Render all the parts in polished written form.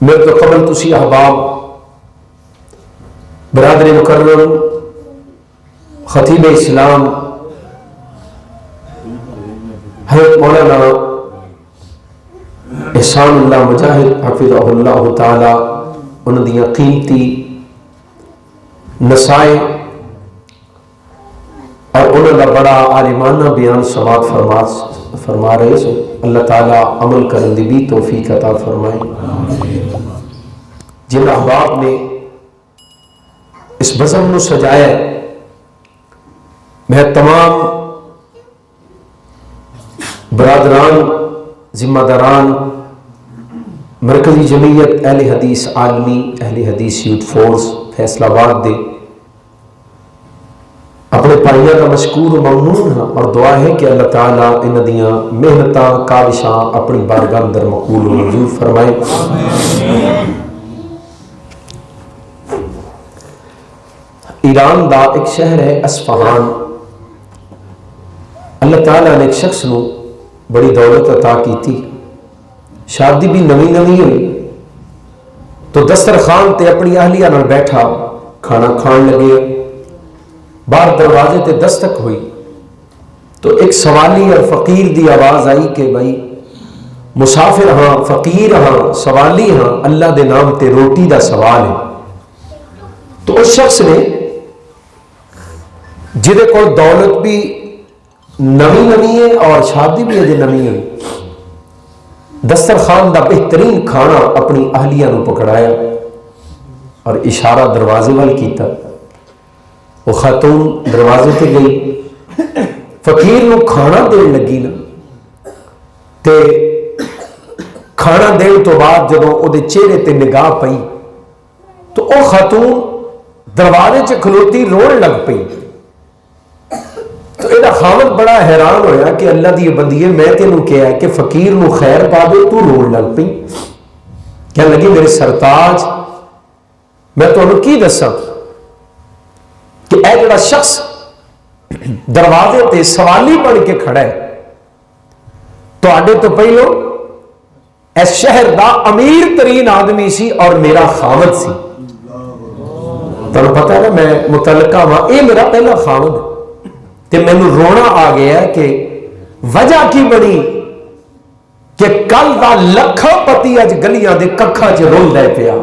میرے تو قبل تسی احباب برادر مکرم خطیب اسلام حضرت مولانا احسان اللہ مجاہد حفظہ اللہ تعالی انہوں دیا قیمتی نصائح اور انہوں نے بڑا عالمانہ بیان سماعت فرما رہے سو اللہ تعالیٰ عمل کرنے دی بھی توفیق عطا فرمائے۔ جن احباب نے اس بزم کو سجایا میں تمام برادران ذمہ داران مرکزی جمعیت اہل حدیث عالمی اہل حدیث یوتھ فورس فیصلہ آباد دے اپنے پائیاں کا مشکور و ممنون ہے اور دعا ہے کہ اللہ تعالیٰ ان دیاں محنتاں کاوشاں اپنی بارگاہ اندر مقبول و منظور فرمائے۔ ایران دا ایک شہر ہے اصفہان، اللہ تعالیٰ نے ایک شخص نو بڑی دولت عطا کی تھی، شادی بھی نوی نوی ہوئی تو دسترخوان تے اپنی اہلیہ نال بیٹھا کھانا کھان لگے، باہر دروازے تے دستک ہوئی تو ایک سوالی اور فقیر دی آواز آئی کہ بھائی مسافر ہاں فقیر ہاں سوالی ہاں اللہ دے نام تے روٹی دا سوال ہے۔ تو اس شخص نے جدے کو دولت بھی نوی نوی ہے اور شادی بھی اجے نوی ہے، دسترخوان دا بہترین کھانا اپنی اہلیہ نو پکڑایا اور اشارہ دروازے وال کیتا، وہ خاتون دروازے تے گئی، فقیر نو کھانا دین لگی نا تے کھانا دین تو بعد جدوں او دے چہرے تے نگاہ پئی تو او خاتون دروازے چ کھلوتی رون لگ پئی۔ تو ایدہ خامد بڑا حیران ہویا کہ اللہ دی بندیے میں تینوں کیا ہے کہ فقیر نو خیر پا دے تو رون لگ پئی، کہنے لگی میرے سرتاج میں تو انہوں کی دسا کہ اے جڑا شخص دروازے تے سوالی بن کے کھڑا ہے تو آڈے تو پہلو اس شہر دا امیر ترین آدمی سی اور میرا خامد سی، تو پتہ ہے نا میں متعلقہ ہاں اے میرا پہلا خامد تے میں نے رونا آ گیا ہے کہ وجہ کی بڑی کہ کل دا لکھا پتی اج گلیاں دے ککھا چ رول دے پیا،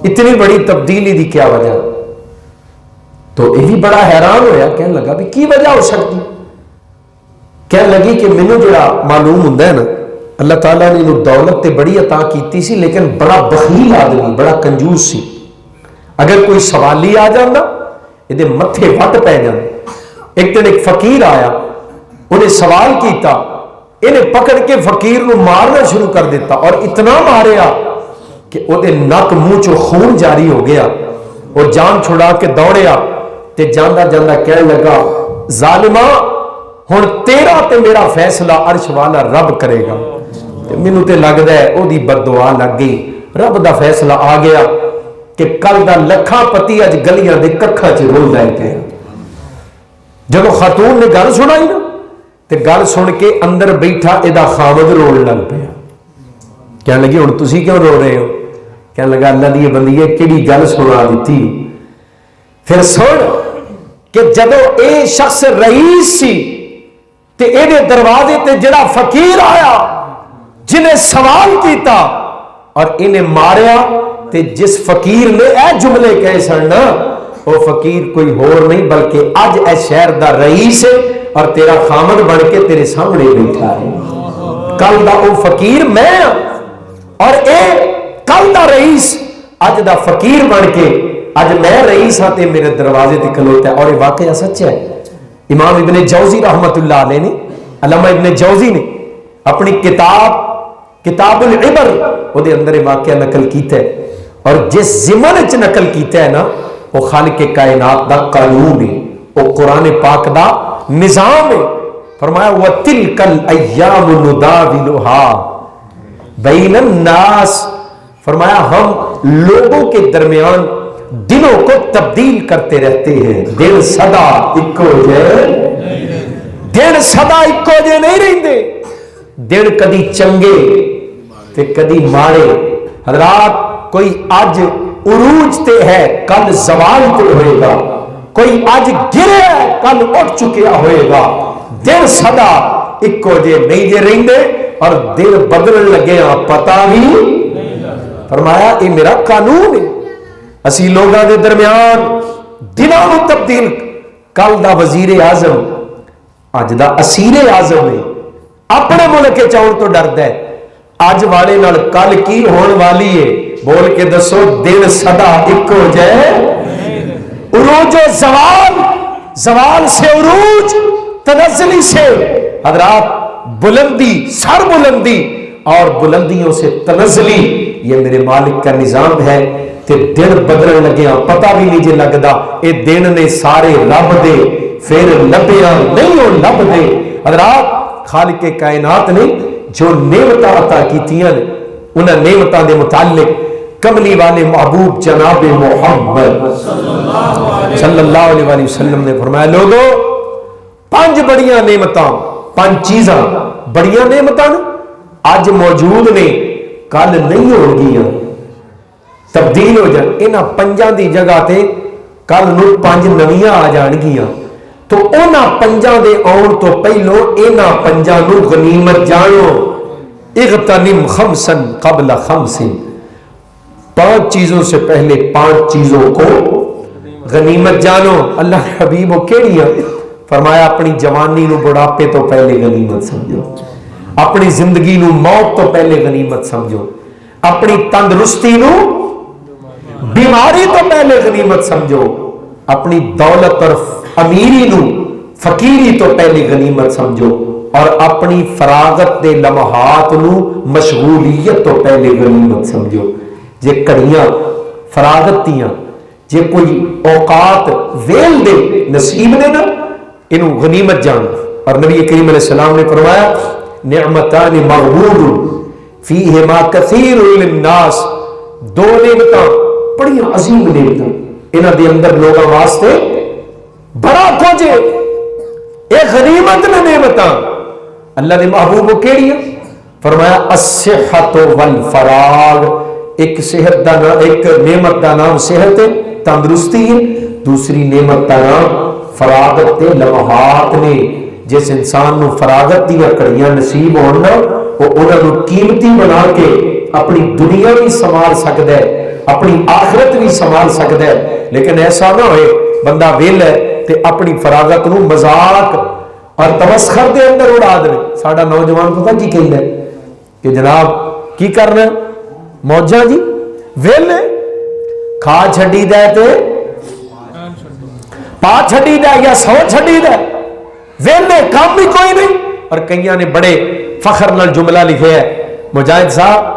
اتنی بڑی تبدیلی دی کیا وجہ؟ تو یہ بھی بڑا حیران ہویا، کہنے لگا بھی کی وجہ ہو سکتی؟ کہنے لگی کہ مینوں جڑا معلوم ہوندا ہے نا اللہ تعالیٰ نے دولت تے بڑی عطا کیتی سی لیکن بڑا بخیل آدمی بڑا کنجوس سی، اگر کوئی سوالی آ جانا یہ متھے وٹ پہ جانا۔ ایک دن ایک فقیر آیا، انہیں سوال کیتا، انہیں پکڑ کے فقیر نو مارنا شروع کر دیتا اور اتنا ماریا کہ وہ دے نک منہ چو خون جاری ہو گیا، وہ جان چھڑا کے دوڑیا تے جاندہ جاندہ کہنے لگا ظالمہ ہن تیرا تے میرا فیصلہ عرش والا رب کرے گا۔ مینوں تے لگ ہے او دی بد دعا لگ گئی، رب دا فیصلہ آ گیا کہ کل دا لکھا پتی اج گلیاں دے ککھا چ رول لے کے۔ جب خاتون نے گل سنائی نا تے گل سن کے اندر بیٹھا ادا خامد رول لگ پیا، کہنے لگی ہن تسی کیوں رو رہے ہو؟ کہنے لگا اللہ دی بندیے کیڑی گل سنا دیتی؟ پھر سن کہ جدو اے شخص رئیس سی تے اے دے دروازے تے جڑا فقیر آیا جنہیں سوال کیتا اور انہیں ماریا تے جس فقیر نے اے جملے کہے سننا وہ فقیر کوئی ہور نہیں بلکہ اج اے شہر دا رئیس ہے اور تیرا خامد بن کے تیرے سامنے بیٹھا ہے۔ کل دا او فقیر میں اور اے کل دا رئیس اج دا فقیر بن کے اج میں رئیس ہاں تے میرے دروازے تے کھلوتا ہے۔ اور یہ واقعہ سچ ہے، امام ابن جوزی رحمت اللہ علیہ نے علامہ ابن جوزی نے اپنی کتاب العبر وہ دے اندر واقعہ نقل کیتا ہے اور جس زمن وچ نقل کیتا ہے نا وہ خالق کائنات دا قانون ہے، وہ قرآن پاک دا نظام ہے۔ فرمایا وَتِلْكَ الْأَيَّامُ نُدَاوِلُهَا بَيْنَ النَّاسِ، فرمایا ہم لوگوں کے درمیان دنوں کو تبدیل کرتے رہتے ہیں، دن صدا اکو جے نہیں رہندے، دن کدی چنگے تے کدی مارے حضرات کوئی اج عروج تے ہے کل زوال تے ہوئے گا, کوئی اج گرے ہے کل اٹھ چکیا ہوئے گا. دن سدا اکو جے نہیں جے رہندے اور دن بدلن لگے ہاں پتہ بھی. فرمایا یہ میرا قانون ہے. اسی لوگاں دے درمیان دنوں نو تبدیل, کل دا وزیر اعظم اج دا اسیر اعظم ہے, اپنے ملک چاؤن تو ڈردا ہے. اج والے نال کل کی ہون والی ہے, بول کے دسو. دن سدا اکو جائے, عروج و زوال, زوال سے عروج, تنزلی سے حضرات بلندی, سر بلندی اور بلندیوں سے تنزلی. یہ میرے مالک کا نظام ہے. تے دن بدلن لگے پتہ بھی نہیں جے لگدا. اے دن نے سارے رب دے پھر لبیاں نہیں ہو لب دے. حضرات خالق کائنات نے جو نعمتاں عطا کیتیاں انہاں نعمتاں دے متعلق کملی والے محبوب جناب محمد صلی اللہ علیہ وسلم نے فرمایا لوگو پانچ بڑیاں نعمتاں, پانچ چیزاں بڑیاں نعمتاں اج موجود نے کل نہیں ہو گیاں, تبدیل ہو جان. انہاں پنجاں دی جگہ تے کل نو پانچ نویاں آ جان گیاں. تو انہاں پنجاں دے آن تو پہلو انہاں پنجاں نو غنیمت جانو. اغتنم خمسن قبل خمسن, پانچ چیزوں سے پہلے پانچ چیزوں کو غنیمت جانو. اللہ حبیب وہ کیڑی ہے؟ فرمایا اپنی جوانی نو بڑھاپے تو پہلے غنیمت سمجھو, اپنی زندگی نو موت تو پہلے غنیمت سمجھو, اپنی تندرستی نو بیماری تو پہلے غنیمت سمجھو, اپنی دولت اور امیری نو فقیری تو پہلے غنیمت سمجھو, اور اپنی فراغت دے لمحات نو مشغولیت تو پہلے غنیمت سمجھو. جے کڑیاں فراغت دیاں, جے کوئی اوقات ویل دے نصیب نے نا, انہوں غنیمت جان. اور نبی کریم علیہ السلام نے فرمایا نعمتان مغبون فیہما کثیر للناس, دو نعمتاں بڑی عظیم نعمتاں, انہاں دے اندر لوگاں واسطے بڑا کچھ ہے. ایک غنیمت نے نعمتاں اللہ دے محبوب کیڑی ہے؟ فرمایا الصحت والفراغ. ایک صحت دا نام, ایک نعمت دا نام صحت ہے, تندرستی ہے. دوسری نعمت دا نام فراغت دے لمحات نے. جس انسان نو فراغت دیا کڑیاں نصیب ہونا, وہ انہاں نو قیمتی بنا کے اپنی دنیا بھی سنبھال سکتا ہے, اپنی آخرت بھی سنبھال سکتا ہے. لیکن ایسا نہ ہوئے بندہ ویل ہے تے اپنی فراغت نو مذاق اور تمسخر دے اندر اڑا دے. ساڈا نوجوان پتہ کی کہندا ہے کہ جناب کی کرنا موجاں جی, ویلے کھا چھڈی دے تے پا چھڈی دے یا سو چھڈی دے, ویلے کام بھی کوئی نہیں. اور کئیاں نے بڑے فخر نال جملہ لکھے ہے, مجاہد صاحب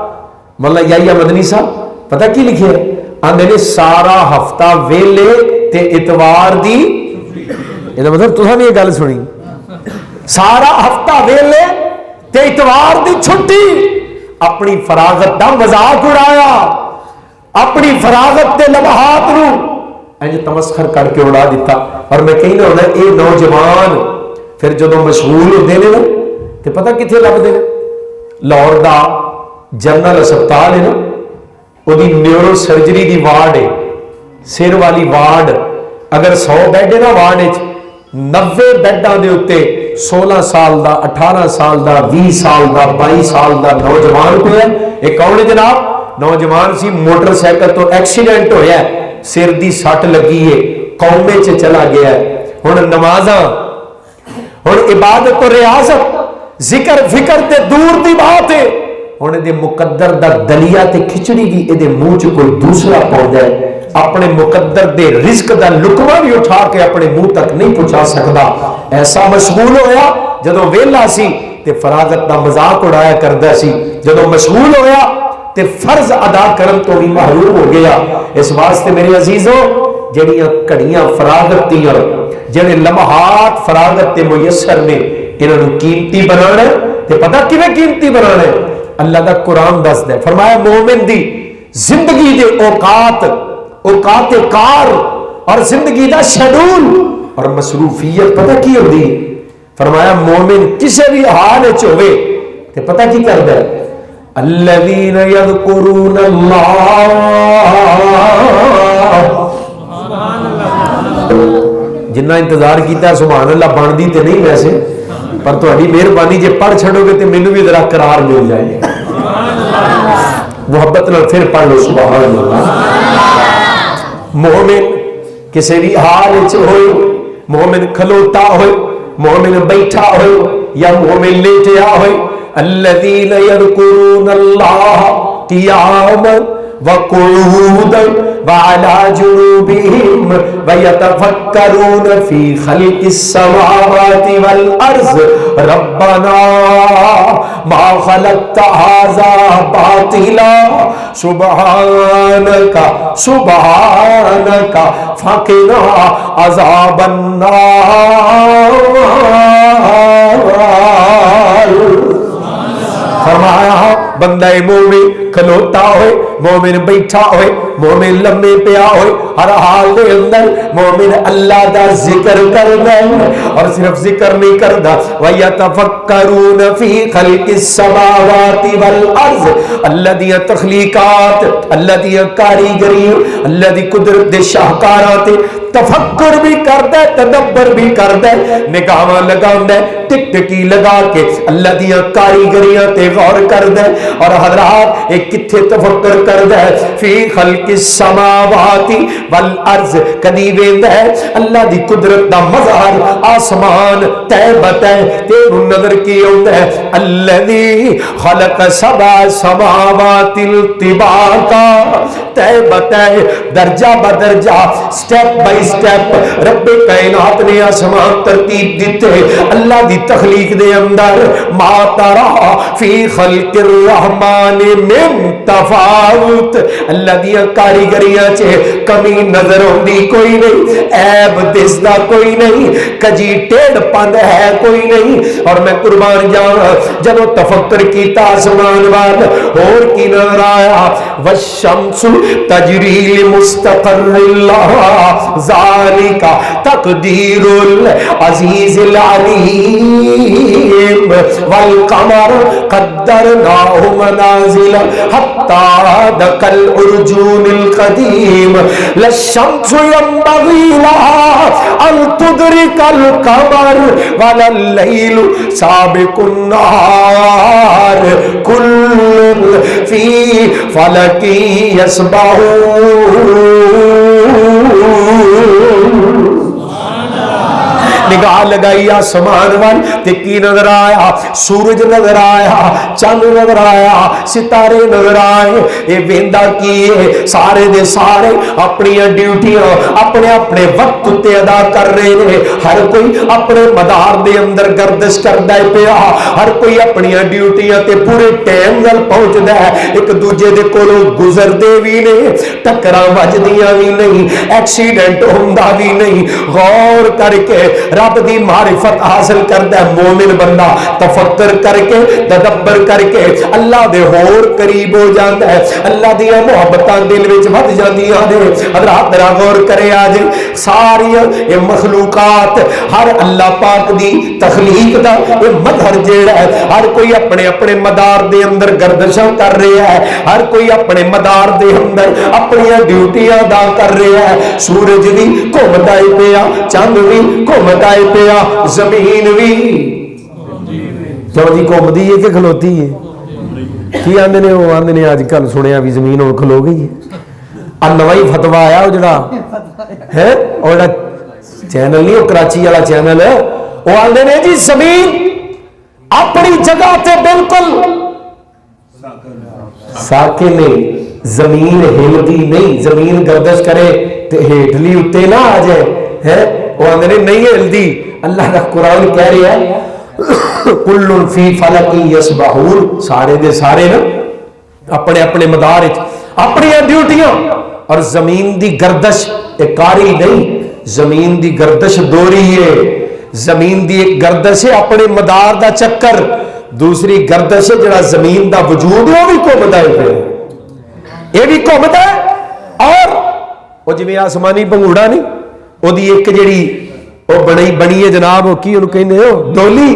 مولا یحییٰ مدنی صاحب پتہ کی لکھے ہے؟ آندے نے سارا ہفتہ ویلے تے اتوار دی, یہ مطلب تساں نے یہ گل سنی, سارا ہفتہ ویلے تے اتوار دی چھٹی. اپنی فراغت دا مذاق اڑایا, اپنی فراغت تے لمحات نو انج تمسخر کر کے اڑا دیتا. اور میں کہنا ہونا اے نوجوان پھر جدوں مشغول ہوندے نے نا تے پتہ کتھے لبدے نے؟ لاہور دا جنرل ہسپتال ہے نا, وہ دی نیورو سرجری دی وارڈ ہے, سر والی وارڈ. اگر 100 بیڈ ہے نا وارڈ وچ, 90 بیڈاں دے اوتے 16 سال دا, 18 سال دا, 20 سال دا, 22 سال دا نوجوان پیا. ایک کون ہے جناب؟ نوجوان سی موٹر سائیکل تو ایکسیڈنٹ ہویا ہے, سر دی سٹ لگی ہے, قومے چ چلا گیا ہے. ہن نمازاں, ہن عبادت و ریاضت, ذکر فکر تے دور دی بات ہے. ہن دے مقدر دا دلیا تے کھچڑی بھی اے دے منہ چ کوئی دوسرا پوندا ہے, اپنے مقدر دے رزق دا لقمہ بھی اٹھا کے اپنے منہ تک نہیں پہنچا سکتا. ایسا مشغول ہویا جدوں ویلا سی تے فراغت دا مذاق اڑایا کردا سی, جدوں مشغول ہویا تے فرض ادا کرن تو بھی محروم ہو گیا. اس واسطے میرے عزیزوں جڑیاں کڑیاں فراغت دیاں, جڑے لمحات فراغت تے میسر نے, انہاں نو قیمتی بنانا تے پتہ کیویں قیمتی بنانا ہے؟ اللہ دا قرآن دسدا ہے. فرمایا مومن دی زندگی دے اوقات کار اور زندگی دا شیڈول اور مصروفیت پتہ کی ہوندی ہے؟ فرمایا مومن کسی بھی حال وچ ہوے تے پتہ کی کردا ہے؟ الذین یذکرون اللہ، جنہ انتظار کیتا سبحان اللہ بنتی تے نہیں ویسے، پر تہاڈی مہربانی جے پڑھ چھڑو گے تے مینوں بھی ذرا قرار مل جائے، محبت نال پھر پڑھ لو سبحان اللہ۔ مومن کسی بھی حال وچ ہوئے، مومن کھلوتا ہوئے، مومن بیٹھا ہوئے یا مومن لیٹیا ہوئے، الذین یذکرون اللہ قیاما وقعودا وعلى جنوبهم ويتفكرون في خلق السماوات والأرض ربنا ما خلقت هذا باطلا سبحانك سبحانك فقنا عذاب النار۔ فرمایا بندہ مومن کھلوتا ہوئے، مومن بیٹھا ہوئے، مومن لمبے پیا ہوئے، ہر حال دے اندر مومن اللہ دا ذکر کردا ہے، اور صرف ذکر نہیں کردا، وَيَتَفَكَّرُونَ فِي خَلْقِ السَّمَاوَاتِ وَالْأَرْضِ، اللہ دی تخلیقات، اللہ دی کاریگری، اللہ دی قدرت دے شاہکارات تفکر بھی کردا ہے، تدبر بھی کردا ہے، نگاہاں لگاوندا ہے، ٹک ٹکی لگا کے اللہ دی کاریگریاں تے غور کردا ہے۔ اور حضرات ایک کتھے تفکر کردا ہے؟ فی خلق السماوات والارض، کدی ویندا ہے اللہ دی قدرت دا مظہر آسمان تے بتا ہے تے نظر کی ہوندا ہے، الذی خلق سبع سماوات طباقا، تے بتا ہے درجہ بدرجہ، سٹیپ بائی سٹیپ رب کائنات نے آسمان ترتیب دیتے، اللہ دی تخلیق دے اندر ما ترا فی خلق الرحمن من تفاوت، اللہ دی کاریگریاں چ کمی نظر ہوندی کوئی نہیں، عیب دسدا کوئی نہیں، کجی ٹیڑھ پند ہے کوئی نہیں۔ اور میں قربان جاواں جدوں تفکر کیتا آسمان وال اور کی نظر آیا، والشمس تجری لمستقر لها ذالک تقدیر العزیز العلیم، والقمر قدرناه منازل حتى عاد كالعرجون القديم، لا الشمس ينبغي لها أن تدرك القمر ولا الليل سابق النهار كل في فلك يسبحون۔ نگاہ لگائی آسمان وال تے کی نظر آیا؟ سورج نظر آیا، چند نظر آیا، ستارے نظر آئے۔ اے ویندا کی ہے؟ سارے دے سارے اپنی ڈیوٹیاں اپنے اپنے وقت تے ادا کر رہے ہیں، ہر کوئی اپنے مدار دے اندر گردش کردا ہے پیا، ہر کوئی اپنی ڈیوٹیاں تے پورے ٹائم نال پہنچدا ہے، ایک دوجے دے کولوں گزردے بھی نہیں، ٹکراں وجدیاں بھی نہیں، ایکسیڈنٹ ہوندا بھی نہیں۔ غور کر کے رب دی معرفت حاصل کردا ہے مومن بندہ، تفکر کر کے تدبر کر کے اللہ دے ہور قریب ہو جاندا ہے، اللہ دی محبتاں دل وچ ود جاندیاں نے۔ حضرات ذرا غور کرے آج ساری یہ مخلوقات، ہر اللہ پاک دی تخلیق دا یہ مظہر جیڑا ہے، ہر کوئی اپنے اپنے مدار دے اندر گردشاں کر رہا ہے، ہر کوئی اپنے مدار دے اندر اپنی ڈیوٹیاں ادا کر رہا ہے۔ سورج بھی گھومدا ہے پیا، چاند بھی گھومدا ہے پیا، زمین بھی جی گھومدی ہے کہ کھلوتی ہے؟ کی آندے نے؟ وہ آندے نے اج کل سنیا بھی زمین ہن کھلو گئی ہے۔ نواں فتوا آیا وہ جڑا ہے اور جڑا چینل نہیں، وہ کراچی والا چینل ہے، وہ آندے نے جی زمین اپنی جگہ تے بالکل ساکن نہیں، زمین ہلدی نہیں، زمین گردش کرے تے ہیٹلی اتے نہ آ جائے ہے، وہ آندے نے نہیں ہلدی۔ اللہ کا قرآن کہہ رہا ہے کل فی فلک یسبحون، سارے دے سارے نا اپنے اپنے مدار اپنی ڈیوٹیاں، اور زمین دی گردش ایک کاری نہیں، زمین دی گردش دوری ہے، زمین دی ایک گردش ہے اپنے مدار دا چکر، دوسری گردش ہے جڑا زمین دا وجود ہے وہ بھی گھومدا ہے، یہ بھی گھومدا ہے۔ اور وہ جویں آسمانی بھنگوڑا نہیں، وہ دی ایک جڑی وہ بنی ہے جناب، وہ کی انہوں کہندے ہو ڈولی،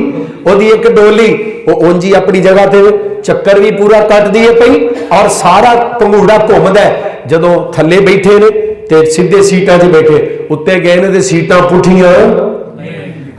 وہ دی ایک ڈولی وہ اونجی اپنی جگہ تے ਚੱਕਰ ਵੀ ਪੂਰਾ ਕੱਟਦੀ ਹੈ ਪਈ ਔਰ ਸਾਰਾ ਪੰਗੂੜਾ ਘੁੰਮਦਾ ਜਦੋਂ ਥੱਲੇ ਬੈਠੇ ਨੇ ਤੇ ਸਿੱਧੇ ਸੀਟਾਂ 'ਚ ਬੈਠੇ, ਉੱਤੇ ਗਏ ਨੇ ਤੇ ਸੀਟਾਂ ਪੁੱਠੀਆਂ।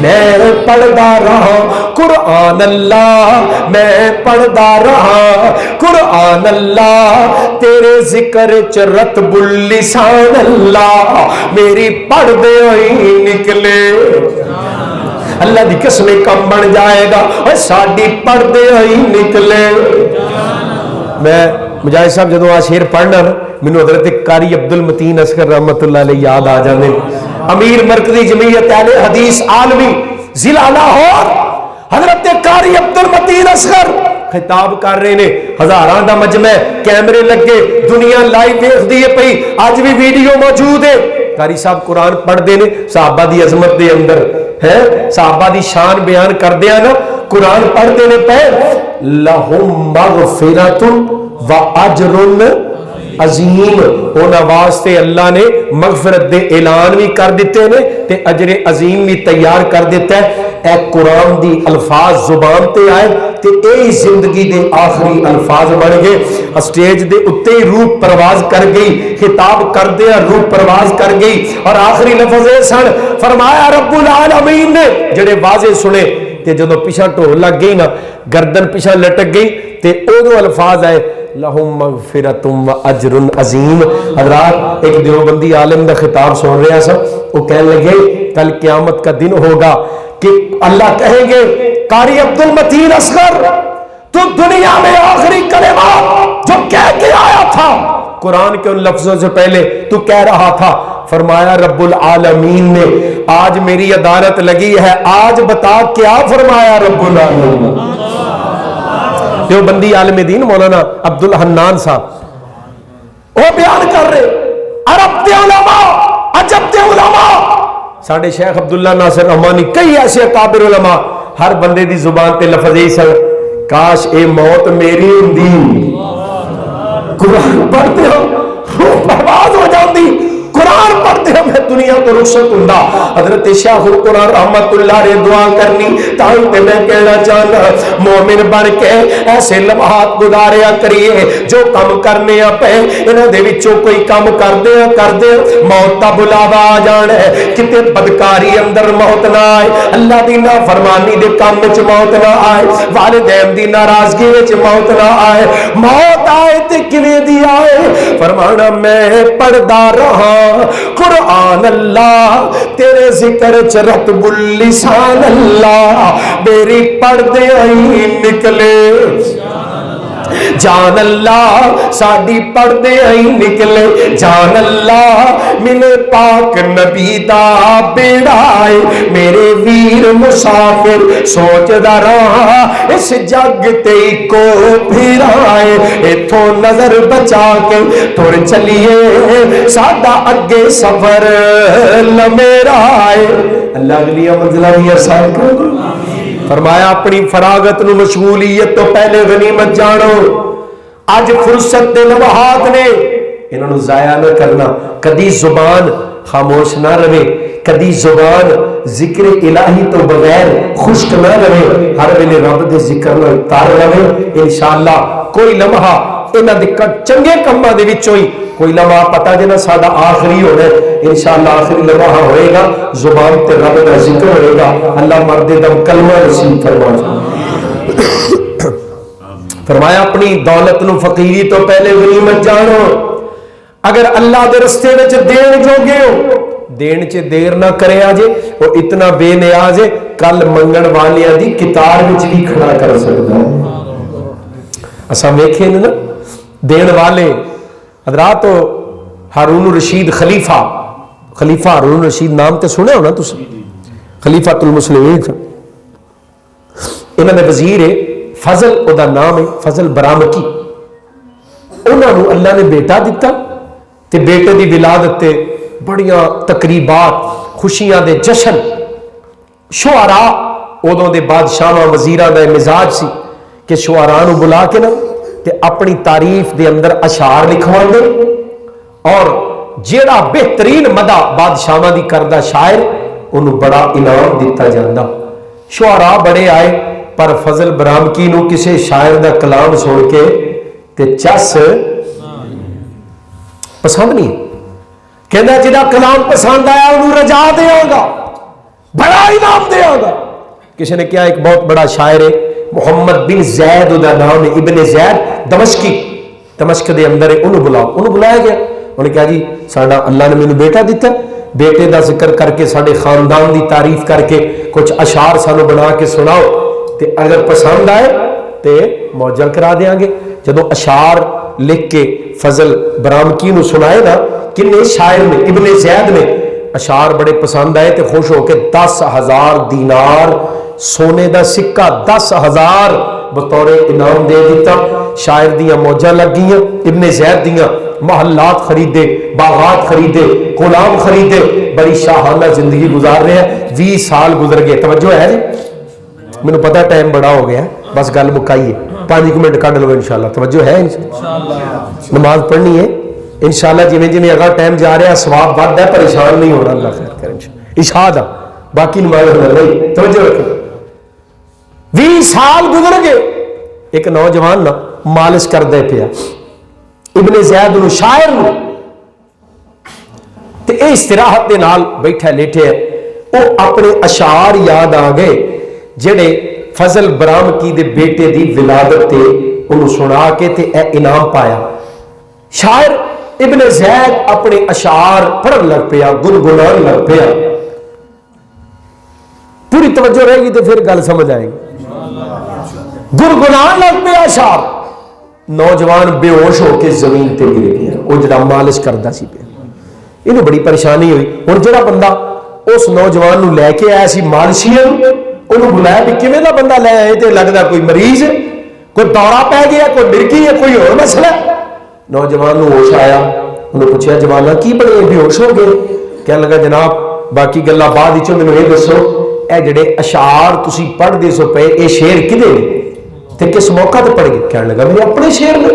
میں پڑھدا رہا قرآن اللہ، میں پڑھدا رہا قرآن اللہ، تیرے ذکر چ رتب اللسان اللہ، میری پڑھ دے ہوئی نکلے اللہ دی قسم کم بن جائے گا اور ساڈی پڑھ دے ہوئی نکلے۔ میں مجاہد صاحب جدوں آ شعر پڑھنا مینوں حضرت قاری عبد المتین اصغر رحمت اللہ علیہ یاد آ جاندے، امیر مرکزی جمعیت اہل حدیث عالمی ضلع لاہور، حضرت قاری عبد المتین اصغر خطاب کر رہے نے، ہزاراں دا مجمع، کیمرے لگے، دنیا لائیو ویکھدی ہے پئی، اج بھی ویڈیو موجود ہے۔ قاری صاحب قرآن پڑھتے ہیں صحابہ دی عظمت دے اندر ہے، صحابہ دی شان بیان کردے نا، قرآن پڑھتے ہیں پہ لہم مغفرۃ و اجر عظیم، انہاں واسطے اللہ نے مغفرت دے اعلان بھی کر دیتے ہیں تے اجر عظیم بھی تیار کر دیتا ہے۔ اے قرآن دی الفاظ زبان تے آئے تے اے زندگی دے آخری الفاظ بن گئے، اسٹیج دے اتے ہی روح پرواز کر گئی، خطاب کر دیا روح پرواز کر گئی، اور آخری لفظ سن فرمایا رب العالمین نے جڑے واضح سنے تے جدو پیچھا ٹھول لگ گئی نا، گردن پیچھا لٹک گئی تے ادو الفاظ آئے لہم مغفرۃ و اجر عظیم۔ حضرات ایک دیوبندی عالم دا خطاب سن رہا سا، وہ کہنے لگے کل قیامت کا دن ہوگا کہ اللہ کہیں گے قاری عبد المتین اصغر تو دنیا میں آخری کلمہ جو کہہ کے آیا تھا قرآن کے ان لفظوں سے پہلے تو کہہ رہا تھا، فرمایا رب العالمین نے آج میری عدالت لگی ہے، آج بتا کیا فرمایا رب العالمین۔ دیوبندی عالم دین مولانا عبد الحنان صاحب وہ بیان کر رہے، عرب دے علماء، عجب دے علماء، ساڑھے شیخ عبداللہ ناصر رحمانی، کئی ایسے اکابر علماء، ہر بندے دی زبان تے لفظ ہی سن کاش اے موت میری ہوندی، قرآن پڑھتے ہو روح پرواز ہو جاندی، قرآن پڑھتے ہو میں دنیا تو رخصت ہوندا۔ حضرت شیخ القرآن رحمت اللہ نے دعا کرنی تاں تے میں کہنا چاہنا مومن بن کے ایسے لمحات گزاریا کریے جو کم کرنے پے انہاں دے وچوں کوئی کم کردے موت دا بلاوا آ جانا ہے، کتے بدکاری اندر موت نہ آئے، اللہ دی نافرمانی دے کام وچ موت نہ آئے، والدین دی ناراضگی وچ موت نہ آئے، موت آئے تے کیویں دی آئے؟ فرمانا میں پڑھدا رہا قرآن اللہ، تیرے ذکر چ رتب اللسان اللہ، میری پردے آئی نکلے جان اللہ، ساڈی پردے آئی نکلے جان اللہ، ملے پاک نبی دا بیڑائے، میرے ویر مسافر سوچدا رہا اس جگ تے کو پھرائے، ایتھوں نظر بچا کے تر چلیے ساڈا اگے سفر لمیرا ہے۔ اللہ اگلی منزلہ بھی آسان کر۔ فرمایا اپنی فراغت نو مشغولیت تو پہلے غنیمت جانو، آج فرصت دے لمحات نے انہوں نے ضائع نہ کرنا، کدی زبان خاموش نہ رہے، کدی زبان ذکر الہی تو بغیر خشک نہ رہے، ہر ویلے رب دے ذکر نہ تار رہے۔ انشاءاللہ کوئی لمحہ انہاں دے چنگے کماں دے وچوں ہی کوئی لمحہ پتہ جنا ساڈا آخری ہونا ہے، انشاءاللہ آخری لمحہ ہوئے گا، زبان تے رب دا ذکر ہوئے گا۔ اللہ مرد دم کلمہ نصیب فرما۔ فرمایا اپنی دولت نو فقیری تو پہلے غنیمت جانو، اگر اللہ دے رستے وچ دین جوگے ہو دین چ دیر نہ کرے آجے، وہ اتنا بے نیاز ہے کل منگن والیاں دی کتار وچ بھی کھڑا کر سکتا ہے۔ اساں ویکھے نا دین والے حضرات، ہارون رشید خلیفہ ہارون رشید نام تے سنے ہو نا تسی، خلیفۃ المسلمین، انہوں نے وزیر فضل او دا نام ہے فضل برامکی، انہوں نے اللہ نے بیٹا دیتا تے بیٹے دی ولادت تے بڑیاں تقریبات خوشیاں دے جشن، شعراء ادوں دے بادشاہاں وزیراں دا مزاج سی کہ شعراء نو بلا کے نا تے اپنی تعریف دے اندر اشعار لکھواندے، اور جیڑا بہترین مدح بادشاہاں دی کردہ شاعر انہوں بڑا انعام دیتا جاندا۔ شعراء بڑے آئے پر فضل برامکی نو کسے شاعر دا کلام سن کے تے چس پسند نہیں، کہنا جدا کلام پسند آیا انہوں رجا دیاں گا، بڑا انعام دیا گا. کسی نے کیا ایک بہت بڑا شاعر ہے محمد بن زید دا نام ہے, ابن زید دمشقی, دمشق دے اندر ہے, انہوں بلاؤ. انہوں بلایا گیا, انہوں نے کہا جی ساڈا اللہ نے مینوں بیٹا دیتا, بیٹے دا ذکر کر کے ساڈے خاندان دی تعریف کر کے کچھ اشعار سانو بنا کے سناؤ, تے اگر پسند آئے تے موجہ کرا دیاں گے. جدو اشعار لکھ کے فضل برامکی نو سنائے نا, کنے شاعر نے ابن زید نے اشعار بڑے پسند آئے تے خوش ہو کے 10,000 دینار سونے دا سکہ 10,000 بطور انعام دے دیتا. شاعر دیاں موجہ لگ گئیاں, ابن زید دیاں محلات خریدے, باغات خریدے, غلام خریدے, بڑی شاہانہ زندگی گزار رہے ہیں. 20 سال گزر گئے. توجہ ہے جی, مجھے پتا ٹائم بڑا ہو گیا, بس گل مکائیے, 5 منٹ کڈ لو انشاءاللہ. توجہ ہے, نماز پڑھنی ہے انشاءاللہ. جویں جویں اگلا ٹائم جا رہا ہے ثواب بڑھتا ہے, پریشان نہیں ہونا, اللہ خیر کرے انشاءاللہ. عشاء دا باقی نماز نہیں. توجہ رکھو, 20 سال گزر گئے. ایک نوجوان نا مالش کردے پیا ابن زید نو, شاعر نو, تے اے استراحت دے نال بیٹھا لیٹے ہے. او اپنے اشعار یاد آ گئے جڑے فضل برامکی دے بیٹے دی ولادت تے انہوں سنا کے تے اے انعام پایا. شاعر ابن زید اپنے اشعار پڑھن لگ پیا, گنگنان لگ پیا. پوری توجہ رہے گی تو پھر گل سمجھ آئے گی. گنگنان لگ پیا اشعار. نوجوان بے ہوش ہو کے زمین تے گر گیا. وہ جڑا مالش کردا سی پیا, انہوں بڑی پریشانی ہوئی. ہن جڑا بندہ اس نوجوان نو لے کے آیا سی مالشیاں, انہوں بلایا بھی کیویں دا بندہ لے آئے, تے لگدا کوئی مریض ہے, کوئی دورہ پہ گیا, کوئی مرگی ہے, کوئی اور مسئلہ. نوجوان نو ہوش آیا, انہوں پوچھا جوانا کی بڑے بے ہوش ہو گئے؟ کہنے لگا جناب باقی گلاں بعد وچوں مینوں یہ دسو اے جڑے اشعار تسی پڑھ دے سو پے اے شعر کدے تے کس موقع تے پڑھ گئے؟ کہنے لگا میرے اپنے شعر نے,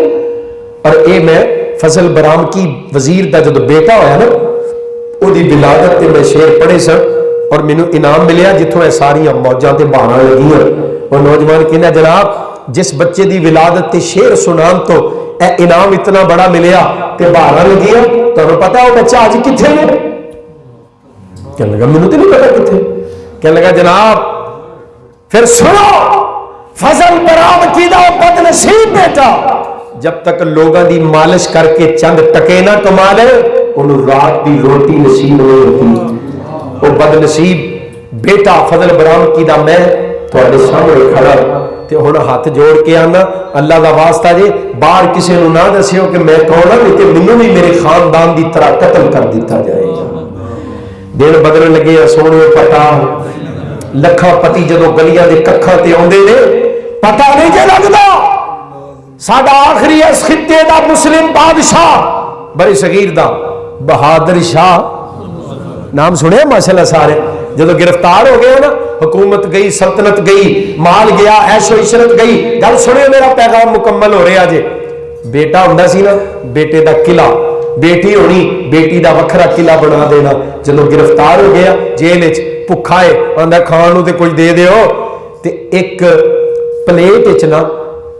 اور اے میں فضل برامکی وزیر دا جدو بیٹا ہویا نا او دی ولادت تے میں شعر پڑھے سن اور مینوں انعام ملیا جتھوں اے ساری موجاں تے بہاراں لگیاں. اور نوجوان کہنا جناب جس بچے دی ولادت تے شعر سنان تو اے انعام اتنا بڑا ملیا تے بہاراں لگیاں, تانوں پتہ ہے او بچہ اج کتھے ہے؟ کہنے لگا مینوں تے نہیں پتہ کتھے. کہنے لگا جناب پھر سنو, فضل برامکی دا بد نصیب بیٹا جب تک لوگاں دی مالش کر کے چند ٹکے نہ کما لے انہوں رات دی روٹی نصیب نہیں ہوتی. وہ بد نصیب بیٹا فضل برامکی دا میں تھوڑے سامنے کھڑا تے ہن ہاتھ جوڑ کے آنا اللہ دا واسطہ جے باہر کسی نو نہ دسیو کہ میں کون ہاں, نہیں تے مینوں بھی میرے خاندان دی طرح قتل کر دیتا جائے گا. دن بدلن لگے سونے پتا لکھاں پتی جدو گلیاں دے ککھاں تے اوندے نے پتہ نہیں جے لگدا. ساڈا آخری اس خطے دا مسلم بادشاہ بڑی صغیر دا بہادر شاہ, نام سنے ماشاءاللہ سارے, جدو گرفتار ہو گئے نا حکومت گئی, سلطنت گئی, مال گیا, عیش و عشرت گئی. گل سنے میرا پیغام مکمل ہو رہا جے. بیٹا ہوندا سی نا, بیٹے دا قلعہ, بیٹی ہونی بیٹی دا وکھرا قلعہ بنا دینا. جدو گرفتار ہو گیا جیل وچ بھکھا ہے, آندا کھان نو تے کچھ دے دیو, تے ایک پلیٹ وچ نا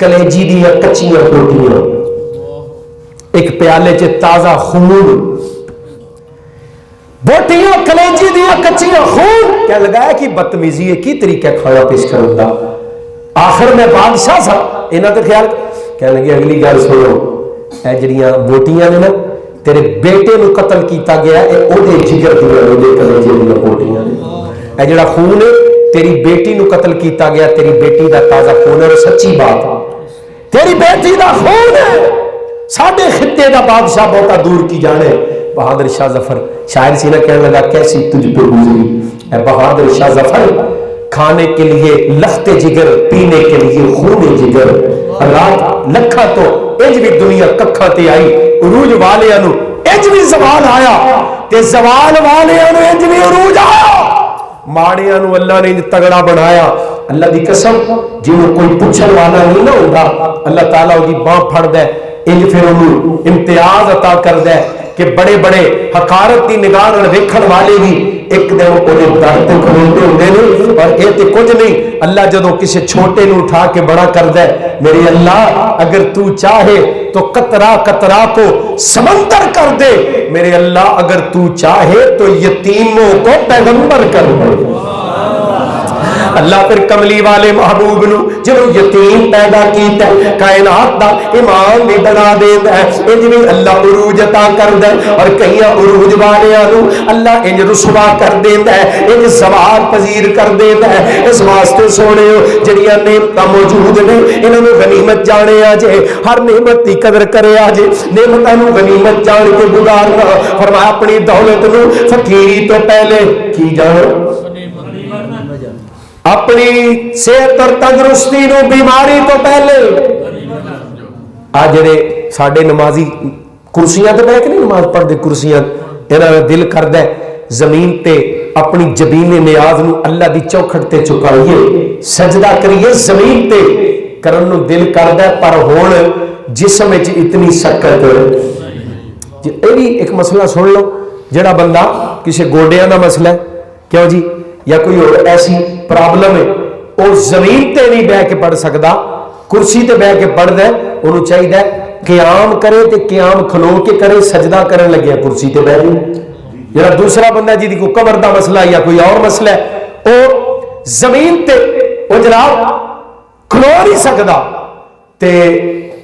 کلیجی دیاں کچیاں روٹیاں, ایک پیالے چ تازہ خون, بوٹیاں کلیجی دیاں کچیاں خون. کہنے لگا کہ بدتمیزی ہے, کی طریقہ کھانا پیش کروں گا, آخر میں بادشاہ سا انہاں تے خیال. کہنے لگے اگلی گل سنو, اے جڑیاں بوٹیاں نے نا تیرے بیٹے نو قتل کیتا گیا, اے او دے جگر دیاں دے کلیجی دیاں بوٹیاں نے. اے جڑا خون ہے تیری بیٹی نو قتل کیتا گیا, تیری بیٹی دا تازہ خون ہے. اور سچی بات ہے تیری بیٹی دا خون ہے. ساڈے خطے دا بادشاہ بہتا دور کی جانے. بہادر شاہ ظفر شاعر سی نہ کہنے لگا کیسی تجھ پہ گزری اے بہادر شاہ ظفر, کھانے کے لیے لخت جگر, پینے کے لیے خون جگر. رات لکھا تو اج بھی دنیا ککھا تے آئی, عروج والیاں نو اج بھی زوال آیا, تے زوال والیاں نو اج بھی عروج آیا. ماڑیاں نو اللہ نے تگڑا بنایا. اللہ دی قسم جنہوں کوئی پوچھن والا نہیں نہ ہوگا, اللہ تعالیٰ دی باں پھڑ دے, انج پھر انہوں امتیاز عطا کر دے کہ بڑے بڑے حقارت دی نگاہ نال ویکھن والے بھی ایک دن اودے در تے کھلوتے ہوندے نے. اور اے تے کچھ نہیں, اللہ جدوں کسی چھوٹے نو اٹھا کے بڑا کر دے, میرے اللہ اگر تو چاہے تو قطرہ قطرہ کو سمندر کر دے, میرے اللہ اگر تو چاہے تو یتیموں کو پیغمبر کر دے. اللہ پھر کملی والے محبوب نو جنوں یتیم پیدا کیتا ہے کائنات دا امام بھی بنا دیندا ہے انج بھی اللہ عروج عطا کردا ہے اور کئی عروج والیاں نو اللہ انج رسوا کر دیندا ہے انج زوال پذیر کر دیندا ہے اس واسطے سونےو جڑیاں نعمتاں موجود نے انہاں نو غنیمت جانے جے ہر نعمت دی قدر کرے جے نعمتاں نو غنیمت جان کے گزارنا فرمایا اپنی دولت نو فقیری تو پہلے کی جانو اپنی صحت اور تندرستی نو بیماری تو پہلے آج جڑے ساڈے نمازی کرسیاں تے بیٹھ کے نہیں نماز پڑھتے کرسیاں انہاں دا دل کردا ہے زمین تے اپنی جبین نیاز نو اللہ دی چوکھٹ تے چکائیے سجدہ کریے زمین تے کرن نو دل کردا ہے پر ہن جسم وچ اتنی شکت اے بھی ایک مسئلہ سن لو جڑا بندہ کسی گوڈیاں دا مسئلہ ہے کیوں جی یا کوئی اور ایسی پرابلم ہے وہ زمین تے نہیں بہ کے پڑھ سکتا کرسی تے بہ کے پڑھدا ہے انہوں چاہیے قیام کرے تے قیام کھلو کے کرے سجدہ کرن لگیا کرسی تے بہ جائے جڑا دوسرا بندہ جی کو کمر دا مسئلہ یا کوئی اور مسئلہ ہے وہ زمین تے وہ جناب کھلو نہیں سکتا تے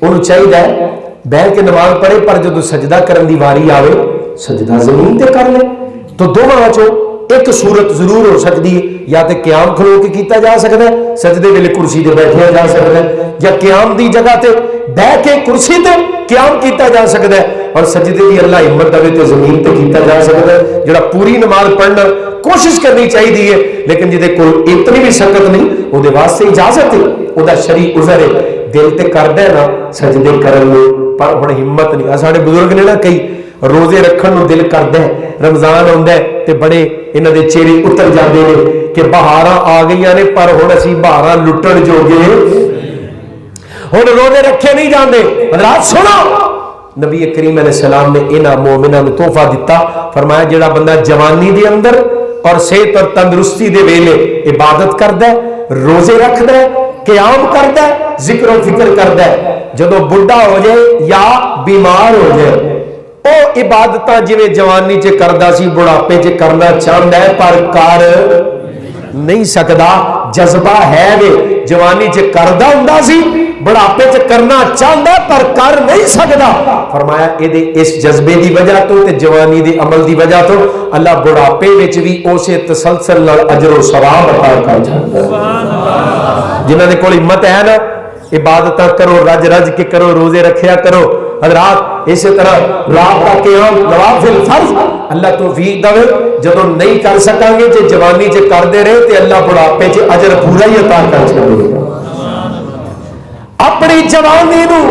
انہوں چاہیے بہ کے نماز پڑھے پر جدو سجدہ کرن دی واری آوے سجدہ زمین تے کر لے تو دونوں وچوں ایک صورت ضرور ہو سکتی ہے یا تے قیام کھلو کے کیتا جا سکتا ہے سجدے ویلے کرسی تے بیٹھیا جا سکتا ہے یا قیام دی جگہ تے بیٹھ کے کرسی تے قیام کیتا جا سکتا ہے اور سجدے دی اللہ ہمت دے تے زمین تے کیتا جا سکتا ہے جڑا پوری نماز پڑھنا کوشش کرنی چاہیے لیکن جدے کول اتنی بھی سکت نہیں وہ دے واسطے اجازت ہے وہ دا شرعی عذر ہے دل تے کردا ہے نا سجدے کرن نوں پر ہن ہمت نہیں ساڈے بزرگ نے نا کئی روزے رکھن نو دل کردا ہے رمضان آندا ہے تے بڑے انہاں دے چہرے اتر جاندے نے کہ بہاراں آ گئیاں نے پر ہن اسی بہاراں لٹن جوگے ہن روزے رکھے نہیں جاندے حضرات سنو نبی کریم علیہ السلام نے انہاں مومناں نوں تحفہ دتا فرمایا جڑا بندہ جوانی دے اندر اور صحت اور تندرستی دے ویلے عبادت کردا ہے روزے رکھدا ہے قیام کردا ہے ذکر و فکر کردا ہے جدوں بڈھا ہو جائے یا بیمار ہو جائے او عبادتاں جویں جوانی چ کردا سی بڑھاپے چ کرنا چاہندا ہے پر کر نہیں سکدا جذبہ ہے وے جوانی چ کردا ہوندا سی بڑھاپے چ کرنا چاہندا پر کر نہیں سکدا فرمایا اے اس جذبے دی وجہ تو تے جوانی دے عمل دی وجہ تو اللہ بڑھاپے وچ بھی اسے تسلسل نال اجر و ثواب عطا کر جاندا ہے جنہاں دے کول ہمت ہے نا عبادتاں کرو رج رج کے کرو روزے رکھیا کرو حضرات اسی طرح رات کا قیام نوافل فرض اللہ توفیق دے جدوں نہیں کر سکاں گے جے جوانی چ کردے رہے تے اللہ بڑھاپے چ اجر پورا ہی عطا کر چھڈے گا اپنی جوانی نو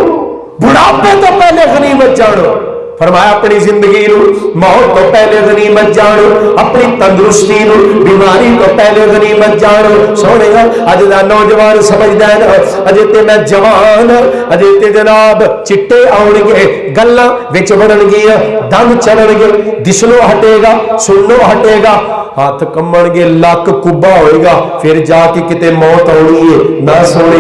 بڑھاپے تو پہلے غنیمت جانو فرمایا اپنی زندگی نو موت تو پہلے غنیمت جانو اپنی تندرستی نو بیماری تو پہلے غنیمت جانو سونے اج دا نوجوان سمجھدا ہے نا اجے تے میں جوان اجے تے جناب چٹے آؤن گے گلاں وچ بڑن گیا دم چلن گے دسلو ہٹے گا سنو ہٹے گا ہاتھ کمن گے لک کبا ہوئے گا پھر جا کے کتے موت آنی ہے نہ سونے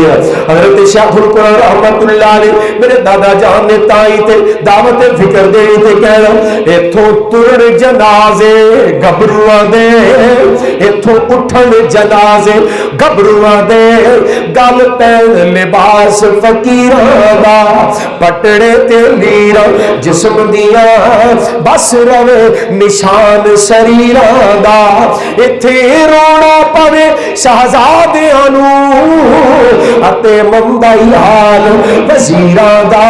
حضرت شیخ القرآن رحمت اللہ علیہ میرے دادا جان نے تائی تے دعوت فکر دے تے کہہ رہا ایتھوں ترن جنازے گبرواں دے ایتھوں اٹھن جنازے گبرواں دے گل پہن لباس فقیراں دا پٹڑے تے لیراں جسم دیاں بس روے نشان شریراں دا ایتھے رونا پوے شہزادیاں نوں اتے ممبئی حال وزیراں دا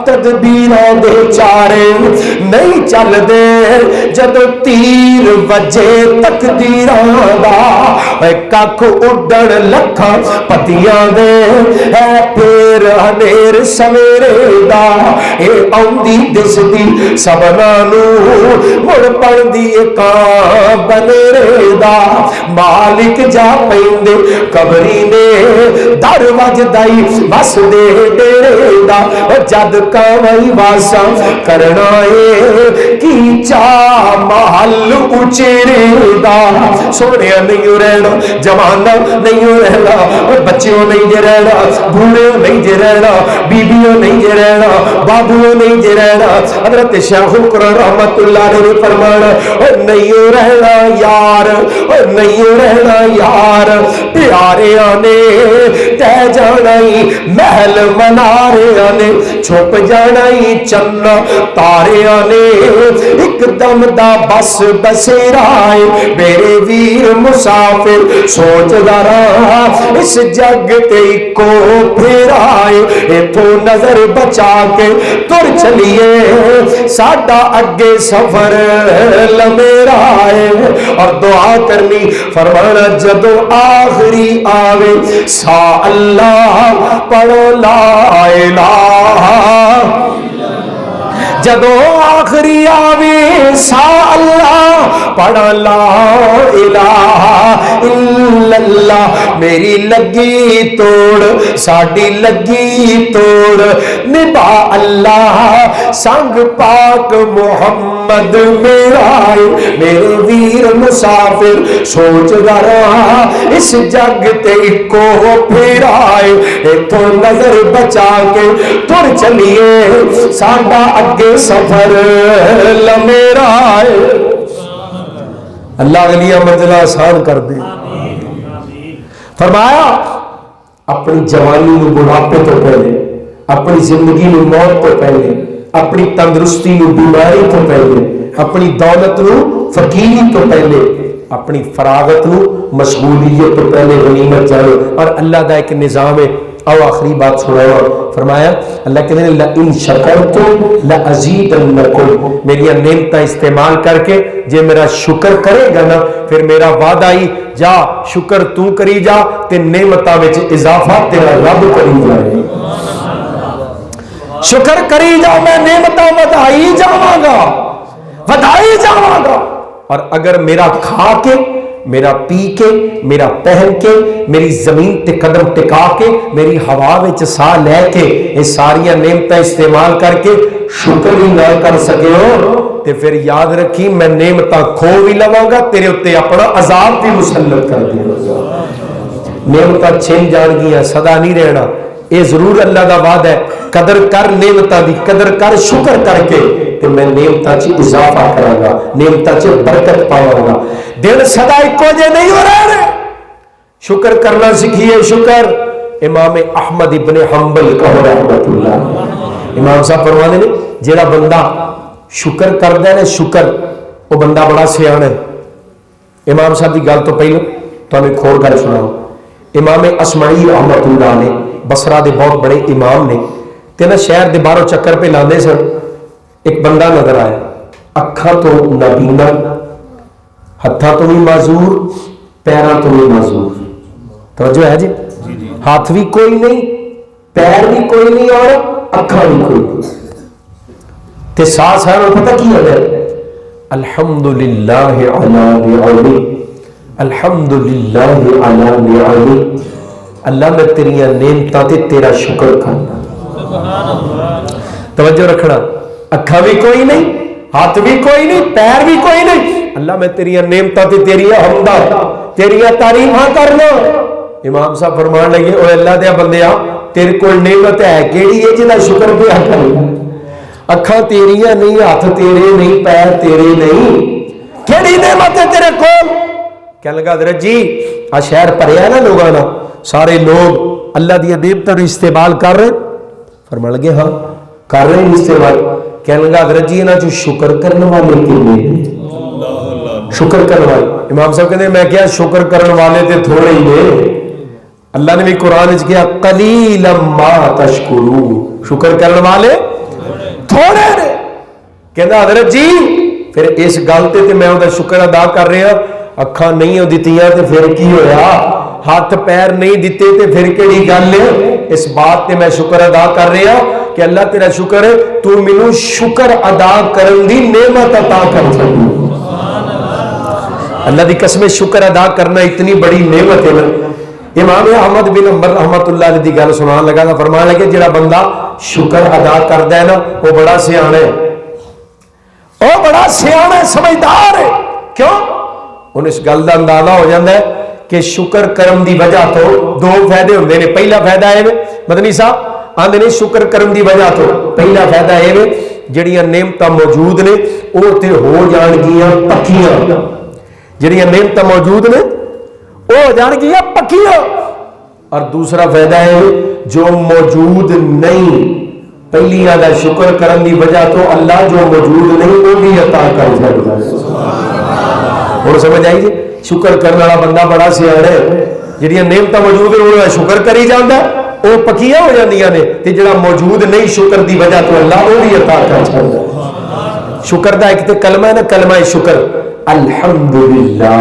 تدبیراں دے چارے نہیں چل دے جد تیر وجے تقدیراں دا اے ککھ اڈن لکھاں پتیاں دے اے پھر ہنیر سویرے دا اے اوندی دسدی سبنا نوں مڑ پڑدی کاں بنیرے دا مالک جا پیندے قبری نے در وجدائی بس دے ڈیرے دا جد کاوئی واسا کرنا ہے کی چا محل اچیرے دا سونے نہیں رہنا جوانا نہیں رہنا بچیوں نہیں جے رہنا بھوڑیوں نہیں جے رہنا بیبیوں نہیں جے رہنا بابوں نہیں جے رہنا حضرت شیخ القرآن رحمت اللہ نے فرمانا نہیں رہنا یار نہیں رہنا یار پیاریاں نے تہ جانا ہی محل مناریاں نے چھپ جانا ہی چن تاریاں نے ایک دم دا بس بسیرا ہے میرے ویر مسافر سوچ دارا اس جگ تے کو پھیرا ہے ایتھوں نظر بچا کے تر چلیے ساڈا اگے سفر لمیرا ہے اور دعا کرنی فرمانا جدو آخری آوے سا اللہ پڑھو لا الہ جدو آخری آوے سا اللہ پڑھا لا الہ الا اللہ میری لگی توڑ ساڈی لگی توڑ نبا اللہ سنگ پاک محمد میرا میرے ویر مسافر سوچ رہا اس جگ تے کو پھیرائے ایتھوں نظر بچا کے تر چلیے ساڈا اگے سفر لمیرا ہے اللہ علیہ منزلہ آسان کر دے فرمایا اپنی جوانی نو بڑھاپے تو پہلے اپنی زندگی نو موت تو پہلے اپنی تندرستی نو بیماری تو پہلے اپنی دولت نو فقیری تو پہلے اپنی فراغت نو مشغولیت تو پہلے غنیمت جانو اور اللہ دا ایک نظام ہے او آخری بات سنایا فرمایا اللہ کہتے ہیں لَإِن شَكَرْتُمْ لَأَزِيدَنَّكُمْ میری نعمتیں استعمال کر کے جے میرا شکر کرے گا نا پھر میرا وعدہ ہی جا شکر تو کری جا تے نعمتاں وچ اضافہ تیرا رب کری جائے شکر کری جا میں نعمتاں ودائی جاواں گا اور اگر میرا کھا کے میرا پی کے میرا پہن کے میری زمین تے قدم ٹکا کے میری ہوا وچ سا لے کے یہ ساری نعمتیں استعمال کر کے شکر ہی نہ کر سکے ہو تے پھر یاد رکھی میں نعمتاں کھو بھی لواں گا تیرے اتے اپنا عذاب بھی مسلط کر دوں گا نعمتاں چھن جان گیاں سدا نہیں رہنا یہ ضرور اللہ دا وعدہ ہے قدر کر نعمتاں دی قدر کر شکر کر کے تے میں نعمتاں چ اضافہ کراں گا نعمتاں چ برکت پاواں گا دل سدا اکو جے نہیں ہو رہے شکر کرنا سیکھیے شکر امام احمد ابن حنبل کہو رحمت اللہ امام صاحب فرمانے نے جیڑا بندہ شکر کردا ہے شکر وہ بندہ بڑا سیاح ہے امام صاحب دی گل تو پہلے تانوں ایک اور گل سناؤ امام اسمعی رحمت اللہ نے بصرہ دے بہت بڑے امام نے تے نا شہر دے باہروں چکر پہ لاندے سن ایک بندہ نظر آیا اکھاں تو نابینا ہتھاں تو بھی معذور پیراں تو بھی معذور توجہ ہے جی ہاتھ بھی کوئی نہیں پیر بھی کوئی نہیں اور اکھاں بھی کوئی نہیں تے سانس ہے اور پتہ کی ہے الحمدللہ علی نعمہ الحمدللہ علی نعمہ اللہ میں تیری نعمتاں تے تیرا شکر کرنا توجہ رکھنا اکھاں بھی کوئی نہیں ہاتھ بھی کوئی نہیں پیر بھی کوئی نہیں اللہ میں تیری نعمتاں تے تیری حمداں تیری تعریفاں کرنا امام صاحب فرمان لگے اوے اللہ دے بندیا تیرے کول نعمت ہے کیڑی ہے جدا شکر پہ کرنا اکھاں تیریاں نہیں ہاتھ تیرے نہیں پیر تیرے نہیں کیڑی نعمت ہے تیرے کول کہنے لگا حضرت جی آ شہر پریا نا لوگاں نا سارے لوگ اللہ دی نعمتاں نوں استعمال کر رہے فرمان لگے ہاں کر رہے ہیں استعمال کہنے لگا حضرت جی انہاں چوں شکر کرنے والے کتنے شکر کرنے والے امام صاحب کہتے ہیں میں کیا شکر کرنے والے تے تھوڑے ہی نے اللہ نے بھی قرآن وچ کہا قلیلا ما تشکرون شکر کرنے والے تھوڑے نے کہندا حضرت جی پھر اس گل تے میں اودہ شکر ادا کر رہا اکھاں نہیں دتیاں تے پھر کی ہویا ہاتھ پیر نہیں دیتے تے پھر کیڑی گل ہے اس بات تے میں شکر ادا کر رہا کہ اللہ تیرا شکر ہے تو مینوں شکر ادا کرن دی نعمت عطا کر چھڈی اللہ دی قسم شکر ادا کرنا اتنی بڑی نعمت ہے امام احمد بن حنبل رحمت اللہ علیہ دی گل سنان لگا نا فرمان لگے جڑا بندہ شکر ادا کردا ہے نا وہ بڑا سیاح ہے وہ بڑا سیاح ہے سمجھدار ہے کیوں ان اس گل دا اندازہ ہو جاتا ہے کہ شکر کرم دی وجہ تو دو فائدے ہوندے نے پہلا فائدہ ہے مدنی صاحب آندے نے شکر کرم دی وجہ تو پہلا فائدہ ہے جڑیاں نعمتاں موجود نے وہ تے ہو جان گیاں پکیاں جڑیاں نعمتاں موجود نے وہ ہو جان گیا پکیاں. اور دوسرا فائدہ ہے جو موجود نہیں پہلیاں دا شکر کرن دی وجہ تو اللہ جو موجود نہیں وہ بھی عطا کر سکتا ہے. اور سمجھ آئی جی شکر کرنے والا بندہ بڑا سیاڑا ہے. جڑیاں نعمتاں موجود ہیں انہاں شکر کری جاندا وہ پکیاں ہو جاندیاں نے تے جڑا موجود نہیں شکر دی وجہ تو اللہ وہ بھی عطا کر سکتا ہے. شکر دا ایک تے کلمہ ہے نا کلمہ شکر الحمدللہ.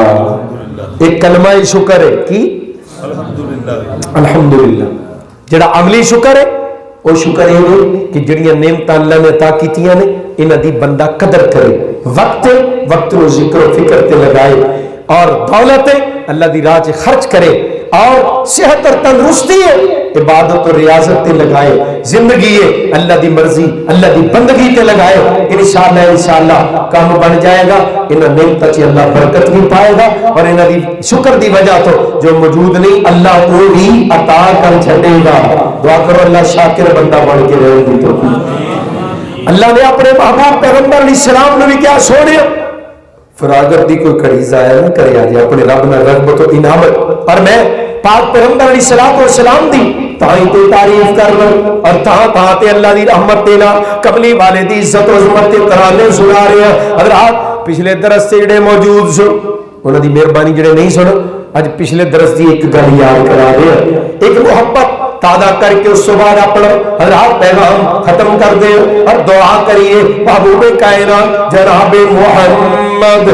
ایک کلمہ شکر ہے کی الحمدللہ. جڑا عملی شکر ہے وہ شکر ہے کہ جڑیاں نعمتاں اللہ نے عطا کیتیاں نے انہاں دی بندہ قدر کرے. وقت و ذکر و فکر تے لگائے اور دولت اللہ دی راہ چ خرچ کرے اور صحت اور تندرستی ہے عبادت اور ریاضت تے لگائے. زندگی ہے اللہ دی مرضی اللہ دی بندگی تے لگائے. انشاءاللہ کام بن جائے گا. انہاں نعمتاں چ اللہ برکت بھی پائے گا اور انہاں دی شکر دی وجہ تو جو موجود نہیں اللہ وہ بھی عطا کر چھڈے گا. دعا کرو اللہ شاکر بندہ بن کے رہے دی توفیق. اللہ نے اپنے محبوب پیغمبر علیہ السلام نے بھی کیا سونے فراغت دی کوئی کڑی ضائع نہ کرے آجے اپنے رب نہ رغبت و انعامت. اور میں پاک پیغمبر علیہ السلام دی تائی تے تعریف کرنا اور تاں تے اللہ دی رحمت دینا قبلی والے دی عزت و عظمت تے ترانے سنا رہے ہیں. حضرات پچھلے درس سے جڑے موجود سو انہاں دی مہربانی جڑے نہیں سن اج پچھلے درس دی ایک گل یاد کرا رہے ہیں. ایک محبت تازہ کر کے اس بعد اپنا حضرات پیغام ختم کر دے اور دعا کریے محبوب کائنات جناب محمد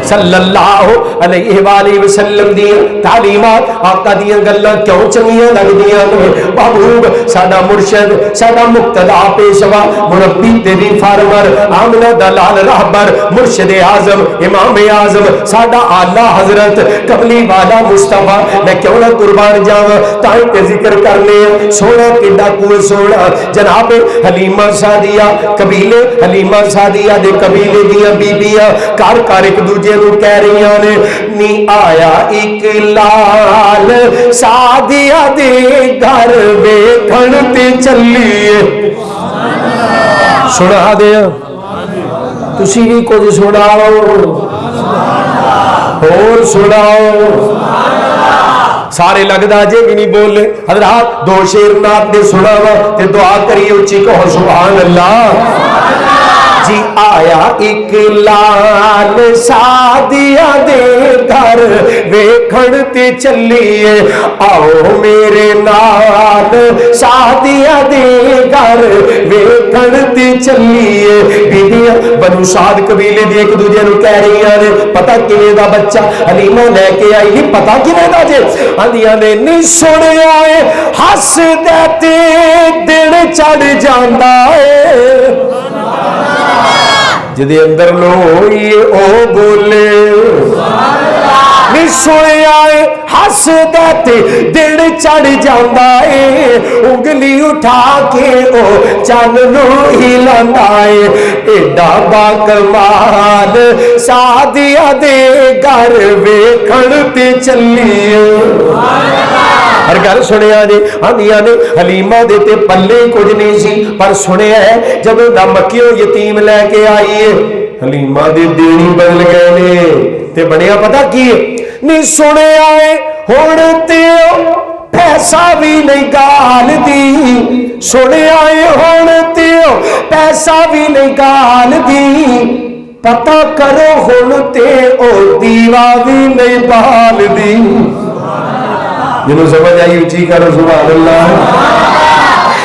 صلی اللہ علیہ وآلہ وسلم دی تعلیمات آقا دی گلاں کیوں چنگیاں لگدیاں نے. محبوب ساڈا مرشد ساڈا مقتدا پیشوا مربی تیری فارمر آمنہ دلال رہبر مرشد اعظم امام اعظم ساڈا اعلی حضرت قبلی والا مصطفیٰ میں کیوں نہ قربان جاواں تائیں تے ذکر کرنے سونا کڈا کوئی سونا جناب حلیمہ سعدیہ قبیلے حلیمہ سعدیہ دے قبیلے دیاں بیبیاں کار کار ایک دوجے کہہ رہی نے نی آیا ایک لال سعدیہ دے گھر ویکھن تے چلیے. سنا دے تسی بھی کچھ سناؤ اور سناؤ. سارے لگدا جے بھی نہیں بولے. حضرات دو شیر نات دے سناوا تے دعا کریے اچھی کہو سبحان اللہ. جی آیا ایک لال سعدیہ دے گھر ویکھن تے چلیے آؤ میرے نال سعدیہ دے گھر ویکھن تے چلیے. بیبیاں بنو سعد قبیلے دی ایک دوجے نوں کہہ رہی نے پتہ کیویں دا بچہ حلیمہ لے کے آئی نہیں پتہ کیویں دا جے آندیاں نے نہیں سنیا اے ہس دے تے دن چڑھ جاندا اے جدے اندر لو ہوئی او بولے نہیں سنیا اے ہس دے دل چڑھ جاندا اے انگلی اٹھا کے او چن نو ہلاندا اے. ایڈا با کمال سعدیہ دے گھر ویکھن تے چلیے. ہر گل سنیا جی آندیاں نے حلیمہ دے تے پلے کچھ نہیں سی پر سنیا ہے جب دا مکیوں یتیم لے کے آئی ہے حلیمہ دے دینی بدل گئے نے تے بنیا پتہ کی نہیں سنیا ہے ہن تے پیسہ بھی نہیں گال دی. سنیا ہے ہن تے پیسہ بھی نہیں گال دی پتہ کرو ہن تے او دیوا بھی نہیں بال دی. جنہوں سمجھ آئی اچھی کرو سبحان اللہ.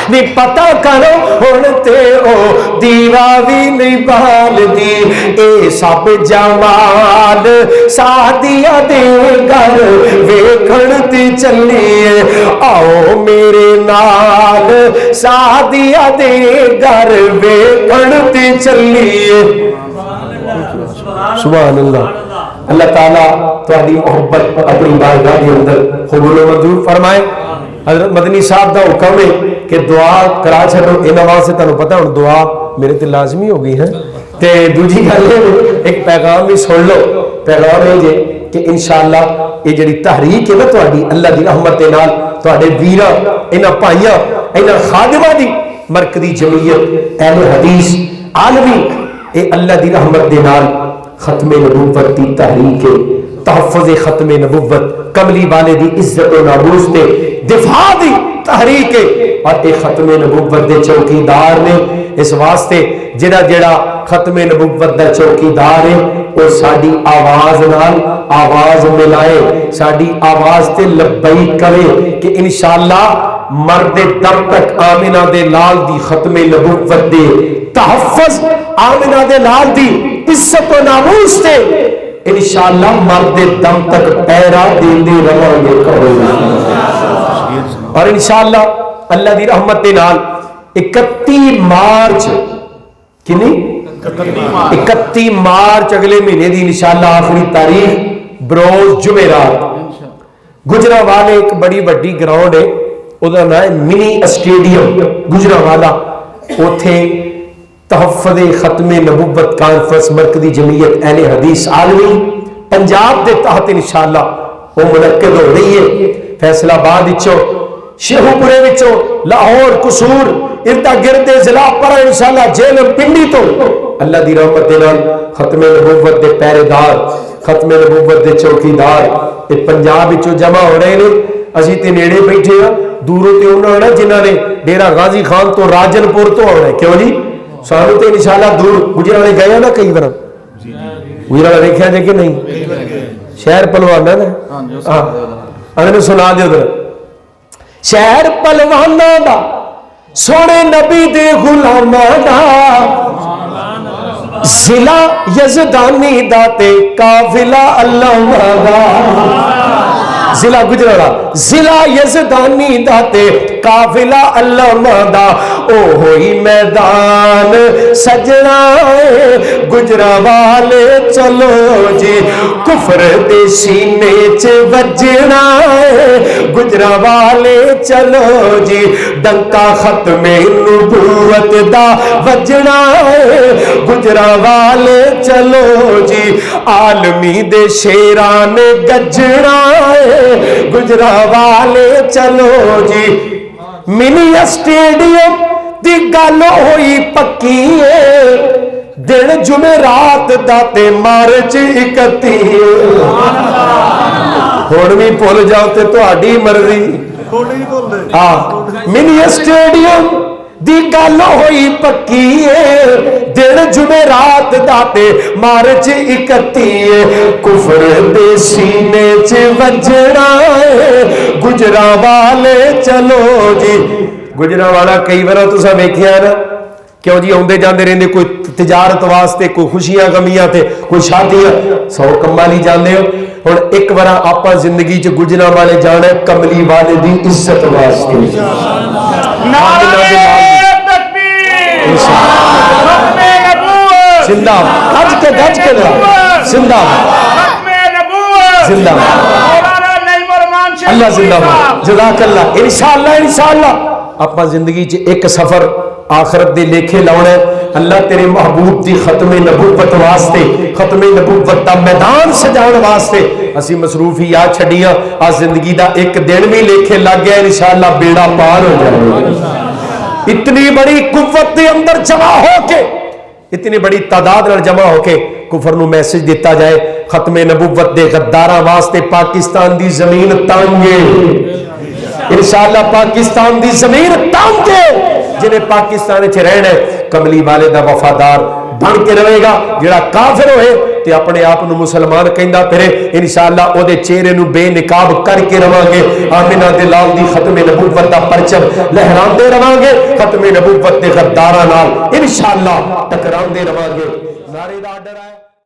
نہیں پتہ کرو ہن تے او دیوا بھی نہیں بال دی. اے سب جمال سعدیہ دے گھر ویکھن تے چلیے آؤ میرے نال سعدیہ دے گھر ویکھن تے چلیے. سبحان اللہ. اللہ تعالیٰ تہاڈی محبت اپنی بارگاہ کے اندر قبول و منظور فرمائے. حضرت مدنی صاحب دا حکم ہے کہ دعا کرا چھڈو. انہاں واسطے تانوں پتہ ہن دعا میرے تے لازمی ہو گئی ہے تے دوجی گل ایک پیغام بھی سن لو. پیغام ہے جے کہ انشاءاللہ یہ جڑی تحریک ہے نا تہاڈی اللہ دی رحمت دے نال تہاڈے ویراں انہاں پائیاں انہاں خادماں دی مرکزی جمعیت اہل حدیث عالمی اے اللہ دی رحمت دے نال ختم نبوت کی تحریک تحفظ ختم نبوت کملی والے دی عزت و ناموس تے دفاع دی تحریک اور اے ختم نبوت دے چوکیدار نے اس واسطے جڑا ختم نبوت دا چوکیدار ہے وہ ساری آواز نال آواز ملائے ساری آواز تے لبیک کرے کہ انشاءاللہ مرد دم تک آمنہ دے لال دی ختم نبوت دے تحفظ آمنہ دے لال دی عزت و ناموس تے انشاءاللہ مرد دم تک پیرا دیندے رہوں گے اور انشاءاللہ اللہ دی رحمت دے نال 31 مارچ کنی 31 مارچ اگلے مہینے دی انشاءاللہ آخری تاریخ بروز جمعرات گجرانوالے ایک بڑی وڈی گراؤنڈ ہے ادھا نام ہے منی اسٹیڈیم گجرانوالا اوتھے تحفظ ختم نبوت کانفرنس مرکزی جمعیت اہل حدیث عالمی پنجاب دے تحت انشاءاللہ وہ منعقد ہو رہی ہے فیصل آباد وچوں شیخو پورے وچوں لاہور قصور اردا گرد ضلع پر انشاءاللہ جیل پنڈی تو اللہ دی رحمت دے نال ختم نبوت دے پہرے دار ختم نبوت دے چوکیدار یہ پنجاب وچوں جمع ہو رہے ہیں اسی تے نیڑے بیٹھے ہاں دوروں تے انہاں نے جنہاں نے ڈیرا غازی خان تو راجن پور تو آنا ہے کیوں جی سانو تے انشاءاللہ دور گجرانوالے گئے نا کئی بار گجرانوالے دیکھا جائے کہ نہیں شہر پلوانا نا اگر سنا دے ادھر شہر پلوانا دا سونے نبی دے غلاماں دا ضلع یزدانی دا تے قافلہ علامہ دا ضلع گجرانوالہ ضلع یزدانی دا تے قافلہ علامہ دا او ہوئی میدان سجنا گجرانوالے چلو جی کفر دے سینے چ وجنا گجرانوالے چلو جی ڈنکا ختم نبوت دا وجنا گجرانوالے چلو جی عالمی دے شیران گجنا گجرانوالے چلو جی منی اسٹیڈیم دی گل ہوئی پکی ہے دن جمعرات داتے مارچ 31 ہن بھی بھول جاؤ تے تہاڈی مرضی منی اسٹیڈیم دی گل ہوئی پکی ہے دن جمعرات داتے مارچ 31 کفر دے سینے چ وجنا گجرانوالے چلو جی گجرانوالا کئی بار تساں ویکھیا نا کیوں جی آندے جاندے رہندے کوئی تجارت واسطے کوئی خوشیاں غمیاں تے کوئی شادیاں 100 کمالی جاندے ہو ہن ایک بار آپا زندگی چ گجرانوالے جانا ہے کملی والے دی عزت واسطے زندہ گج کے زندہ زندہ اللہ زندہ جزاک اللہ انشاءاللہ اپنا زندگی چ ایک سفر آخرت دے لیکھے لاؤنا ہے اللہ تیرے محبوب دی ختم نبوت واسطے ختم نبوت دا میدان سجاؤن واسطے اسی مصروفیات چھڈیاں آج زندگی دا ایک دن بھی لیکھے لگ گیا انشاءاللہ بیڑا پار ہو جائے اتنی بڑی قوت دے اندر جمع ہو کے اتنی بڑی تعداد نال جمع ہو کے کفر نو میسج دیتا جائے ختم نبوت دے غداراں واسطے پاکستان دی زمین تانگے انشاءاللہ پاکستان دی زمین تانگے جنہیں پاکستان چ رہنا ہے کملی والے دا وفادار بن کے رہے گا جڑا کافر ہوئے تے اپنے آپ نو مسلمان کہندا پھرے انشاءاللہ او دے چہرے نو بے نقاب کر کے رواں گے آمنہ دے لال دی ختم نبوت دا پرچم لہراندے رواں گے ختم نبوت دے غداراں نال انشاءاللہ ٹکراندے رواں گے نعرے دا ڈر